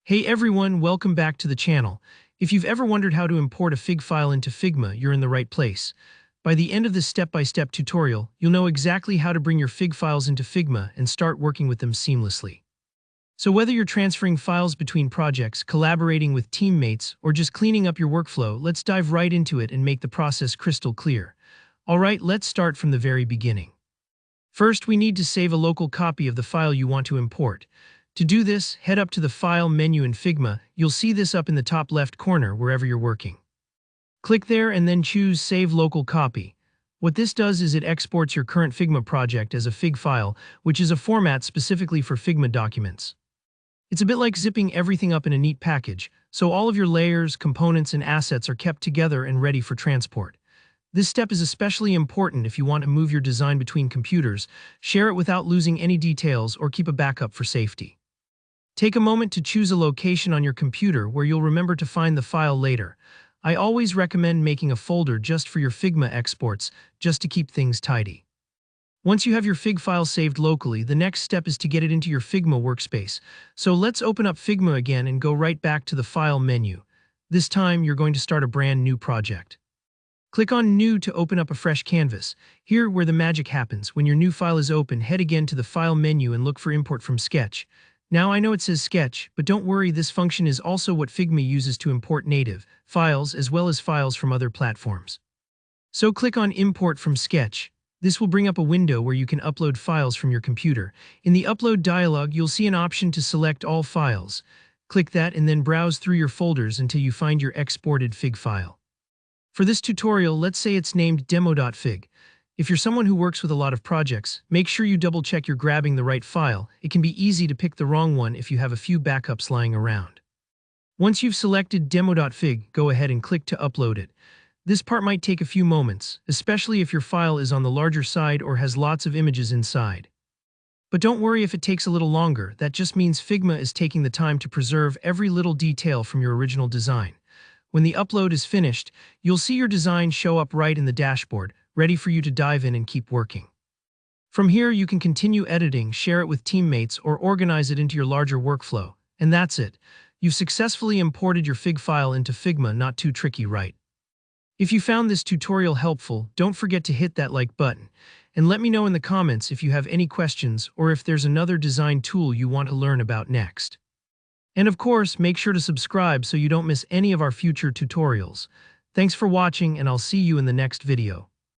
Hey everyone, welcome back to the channel. If you've ever wondered how to import a Fig file into Figma, you're in the right place. By the end of this step-by-step tutorial, you'll know exactly how to bring your Fig files into Figma and start working with them seamlessly. So whether you're transferring files between projects, collaborating with teammates, or just cleaning up your workflow, let's dive right into it and make the process crystal clear. Alright, let's start from the very beginning. First, we need to save a local copy of the file you want to import. To do this, head up to the File menu in Figma. You'll see this up in the top left corner wherever you're working. Click there and then choose Save Local Copy. What this does is it exports your current Figma project as a Fig file, which is a format specifically for Figma documents. It's a bit like zipping everything up in a neat package, so all of your layers, components, and assets are kept together and ready for transport. This step is especially important if you want to move your design between computers, share it without losing any details, or keep a backup for safety. Take a moment to choose a location on your computer where you'll remember to find the file later. I always recommend making a folder just for your Figma exports, just to keep things tidy. Once you have your Fig file saved locally, the next step is to get it into your Figma workspace. So let's open up Figma again and go right back to the File menu. This time, you're going to start a brand new project. Click on New to open up a fresh canvas. Here, where the magic happens. When your new file is open, head again to the File menu and look for Import from Sketch. Now I know it says Sketch, but don't worry, this function is also what Figma uses to import native files as well as files from other platforms. So click on Import from Sketch. This will bring up a window where you can upload files from your computer. In the Upload dialog, you'll see an option to select all files. Click that and then browse through your folders until you find your exported Fig file. For this tutorial, let's say it's named demo.fig. If you're someone who works with a lot of projects, make sure you double-check you're grabbing the right file. It can be easy to pick the wrong one if you have a few backups lying around. Once you've selected demo.fig, go ahead and click to upload it. This part might take a few moments, especially if your file is on the larger side or has lots of images inside. But don't worry if it takes a little longer. That just means Figma is taking the time to preserve every little detail from your original design. When the upload is finished, you'll see your design show up right in the dashboard, ready for you to dive in and keep working. From here, you can continue editing, share it with teammates, or organize it into your larger workflow. And that's it. You've successfully imported your Fig file into Figma. Not too tricky, right? If you found this tutorial helpful, don't forget to hit that like button. And let me know in the comments if you have any questions or if there's another design tool you want to learn about next. And of course, make sure to subscribe so you don't miss any of our future tutorials. Thanks for watching, and I'll see you in the next video.